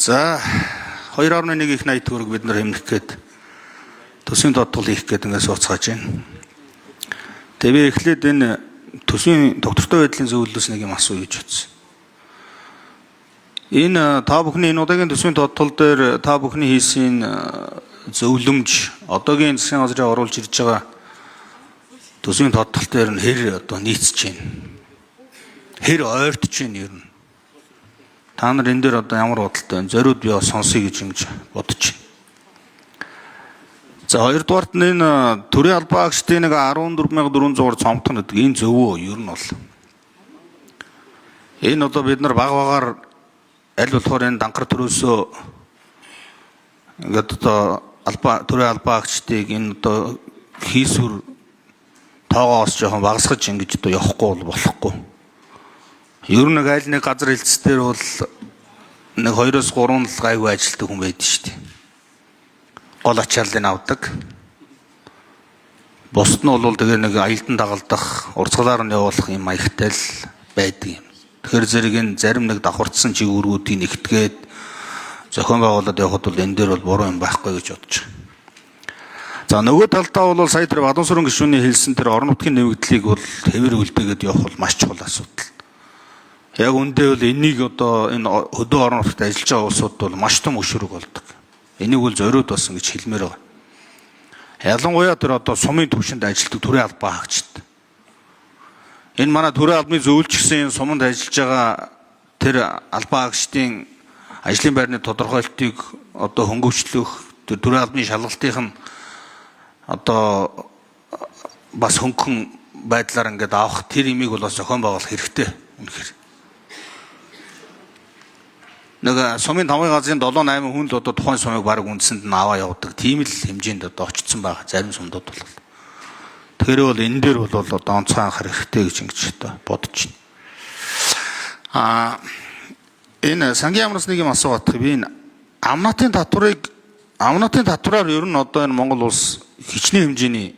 За 2.1 их 80 төгрөг бид нар хэмнэх гээд төсвийн додтол хийх гээд ингээд сууцгааж байна. Тэгээ би эхлээд энэ төсвийн доктортой байдлын зөвлөлөөс нэг юм асуу гэж бодсон. Энэ та бүхний энэ удаагийн төсвийн додтол дээр та бүхний хийсэн зөвлөмж одоогийн засгийн газрын оруулж ирж байгаа төсвийн додтол дээр нь хэр одоо нийцэж байна. Хэр ойртож байна ер нь. Та нар энэ дээр одоо ямар бодолтой байна? Зориуд би сонсъё гэж ингэж бодож байна. За хоёрдугаарт нь энэ төрийн албан агчдын нэг 14,400-аар цомтох гэдэг энэ зөвөө ер нь бол. Энэ одоо бид нар багаар аль болохоор энэ данхар төрөөсөө ингээд одоо төрийн албан агчдыг энэ одоо хийсвэр тоогоос жоохон багасгаж ингэж одоо явахгүй болохгүй. Ер нь аль нэг газар хэлцээр бол нэг 2-3 л гайгүй ажилтдаг хүн байдаг шүү дээ. Гол ачааллыг авдаг. Бусд нь бол тэгээ нэг аялдан дагалдах, урсгалаар нь явуулах юм маягтай л байдаг юм. Тэгэхээр зэрэг энэ зарим нэг давхарцсан чигүүрүүдийг нэгтгээд зохион байгуулалт явахад бол энэ дээр бол буруу юм байхгүй гэж бодож байна. За нөгөө талдаа бол сая тэр Бадамсүрэн гишүүний хэлсэн тэр орон нутгийн нэмэгдлийг бол хэвээр үлдээгээд явах бол маш чухал асуудал. Яг үндэ бол энийг одоо энэ хөдөө орон нутгад ажиллаж байгаа улсууд бол маш том өшөөрөг болдог. Энийг бол зориуд болсон гэж хэлмээр байгаа. Ялангуяа тэр одоо сумын түвшинд ажилладаг төрийн албан агчид. Энэ манай төрийн албаны зөвлөж гисэн энэ суманд ажиллаж байгаа тэр албан агчдын ажлын байрны тодорхойлтыг одоо хөнгөвчлөх тэр төрийн албаны шалгалтынх нь одоо бас хөнгөн байдлаар ингээд авах тэр имийг бол бас зохион байгуулах хэрэгтэй үнэхээр. Нэг сумын 5 газрын 7-8 хүн л одоо тухайн сумыг баг үндсэнд нь аваа явуулдаг. Тийм л хэмжээнд одоо очсон байгаа зарим сумдууд бол. Тэгэхээр бол энэ дээр бол одоо онцгой анхаарах хэрэгтэй гэж ингэж одоо бодож байна. Энэ сангийн амнаас нэг юм асуугаад би энэ амнатын татвараар ер нь одоо энэ Монгол улс хичнээн хэмжээний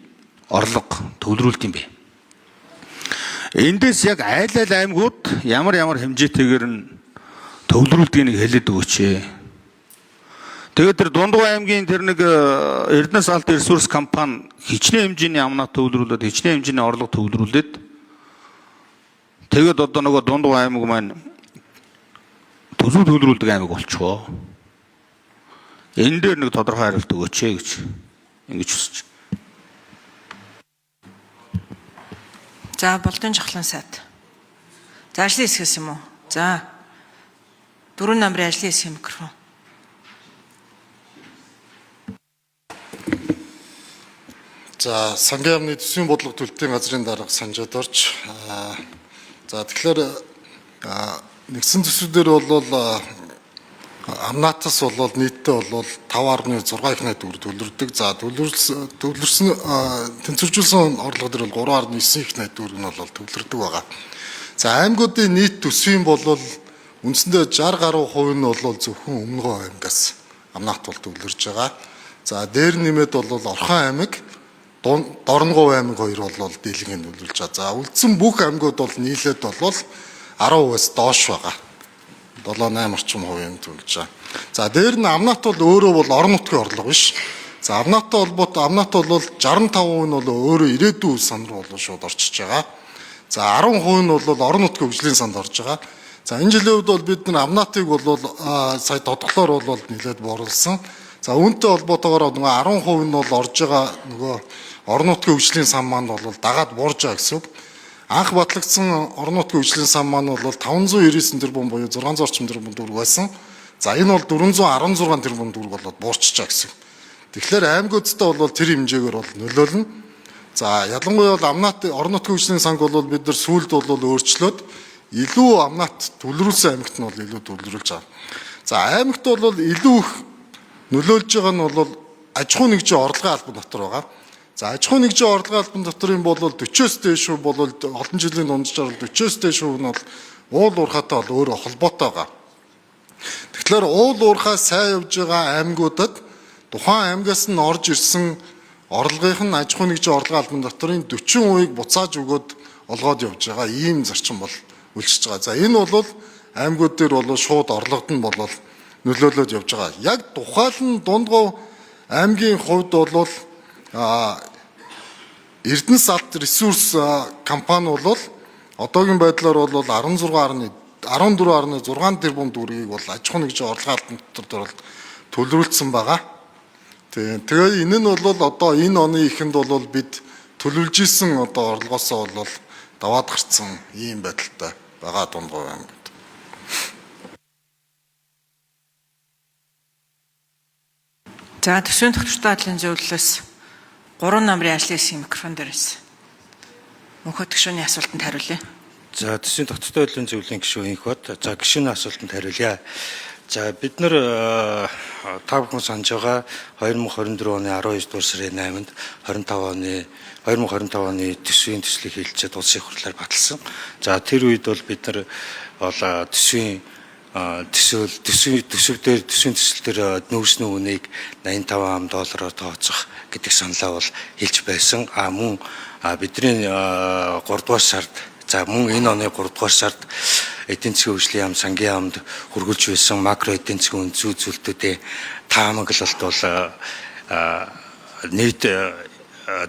орлого төвлөрүүлт юм бэ. Эндээс яг айл аймагуд ямар хэмжээтэйгээр нь төвлөрүүлдгийг нэг хэлээд өгөөч. Тэгээд тэр Дундгой аймгийн тэр нэг Эрдэнэс алт ресурс компани хичнээн хэмжээний амнаа төвлөрүүлээд хичнээн хэмжээний орлого төвлөрүүлээд тэгээд одоо нөгөө Дундгой аймаг маань төсөв төвлөрүүлдэг аймаг болчихоо. Энэ дээр нэг тодорхой хариулт өгөөч гэж ингэж хүсэж. За Болдын жахлан сайд. За ажлын хэсгээс юм уу? За 4 номерын ажлын хэсгийн микрофон. За сангийн амны төсвийн бодлого төлөлтийн газрын дарга Санжаад орж. За тэгэхээр нэгдсэн төсвүүдээр бол амнаатас бол нийтдээ бол 5.6 их найд төвлөрдөг. За төвлөрсөн тэнцвэржүүлсэн орлого дээр бол 3.9 их найд төгрөг нь бол төвлөрдөг байгаа. За аймагуудын нийт төсвийн бол үндсэндээ 60 гаруй хувь нь бол зөвхөн Өмнөгов аймгаас амнаат бол төвлөрж байгаа. За дээр нэмээд бол Орхон аймаг, Дорногов аймаг хоёр бол дийлэнх төвлөрж байгаа. За үлдсэн бүх аймагуд бол нийлээд бол 10%-аас доош байгаа. 7-8 орчим хувийн төвлөрж байгаа. За дээр нь амнаат бол өөрөө бол орон нутгийн орлого биш. За амнааттай холбоотой амнаат бол 65% нь бол өөрөө ирээдүйн сан руу бол шууд орчиж байгаа. За 10% нь бол орон нутгийн хөгжлийн санд орж байгаа. За энэ жилийн үед бол бид нар амнаатыг бол сая тодглоор бол нэлээд бууруулсан. За үүнтэй холбоотойгоор нөгөө 10% нь бол орж байгаа нөгөө орон нутгийн хөгжлийн сан маань бол дагаад буурж байгаа гэсэн үг. Анх батлагдсан орон нутгийн хөгжлийн сан маань бол 599 тэрбум буюу 600 орчим тэрбум төгрөг байсан. За энэ бол 416 тэрбум төгрөг болоод буурчиж байгаа гэсэн. Тэгэхээр аймагуудтай бол тэр хэмжээгээр бол нөлөөлнө. За ялангуяа бол амнаат орон нутгийн хөгжлийн санг бол бид нар сүүлд бол өөрчлөөд илүү амнаат төвлөрүүлсэн аймагт нь бол илүү төвлөрүүлж байгаа. За аймагт бол илүү их нөлөөлж байгаа нь бол аж ахуй нэгжийн орлогын албан дотор байгаа. За аж ахуй нэгжийн орлогын албан доторын бол 40-с дээш хувь бол олон жилийн дунджаар 40-с дээш хувь нь бол уул уурхаатай бол өөрөө холбоотой байгаа. Тэгэхээр уул уурхаа сайн явж байгаа аймагуудад тухайн аймагаас нь орж ирсэн орлогын нь аж ахуй нэгжийн орлогын албан доторын 40%-ийг буцааж өгөөд олгоод явж байгаа ийм зарчим бол үлчиж байгаа. За энэ бол аймагуд дээр бол шууд орлогод нь бол нөлөөлөд явж байгаа. Яг тухайлан Дундгов аймгийн хувьд бол Эрдэнэс алт ресурс компани бол одоогийн байдлаар бол 14.6 тэрбум төгрөгийг бол аж ахуйн нэгжийн орлогын албан дотор төлөвлөсөн байгаа. Тэгээд энэ нь бол одоо энэ оны эхэнд бол бид төлөвлөж исэн одоо орлогоосоо бол даваад гарсан ийм байдалтай байгаа Дундгов аймагт. За төсвийн тогтвортой байдлын зөвлөлөөс 3 намрын ажлын хэсгийн микрофон дээрээс мөнхөд гишүүний асуултанд хариулъя. За төсвийн тогтвортой байдлын зөвлөлийн гишүүн инх бод. За гишүүний асуултанд хариулъя. За бид нар та бүхэн санаж байгаа 2024 оны 12 дугаар сарын 8-нд 2025 оны төсвийн төслийг хэлэлцээд улсын их хурлаар баталсан. За тэр үед бол бид нар төсвийн төсөл дээр нөөцний үнийг $85 тооцох гэдэг саналаа бол хэлж байсан. Мөн бидний 3 дугаар сард мөн энэ оны 3 дугаар сард эдийн засгийн хөгжлийн яам сангийн яамд хөргөлж байсан макро эдийн засгийн зүй зүйлтүүдийн таамаглалт бол нийт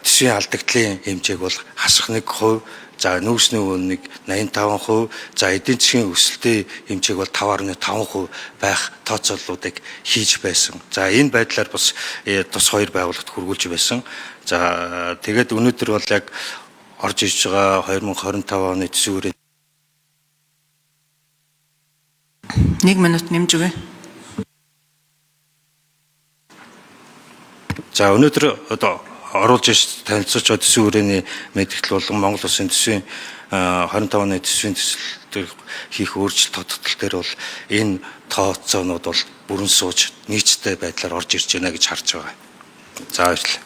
төсвийн алдагдлын хэмжээг бол хасах 1%, за нөөцний үнийг 85%, за эдийн засгийн өсөлтийн хэмжээг бол 5.5% байх тооцооллуудыг хийж байсан. За энэ байдлаар бас тус 2 байгууллагт хөргүүлж байсан. За тэгээд өнөөдөр бол яг орж ирж байгаа 2025 оны төсвийн 1 минут нэмж өгье. За өнөөдөр одоо оруулж иж танилцуулж байгаа төсвийн хүрээний мэдээлэл болон Монгол Улсын төсвийн 25 оны төсвийн төсөлтөд хийх өөрчлөлт тодтол дээр бол энэ тооцоонууд бол бүрэн сууж нийцтэй байдлаар орж ирж байна гэж харж байгаа. За баярлалаа.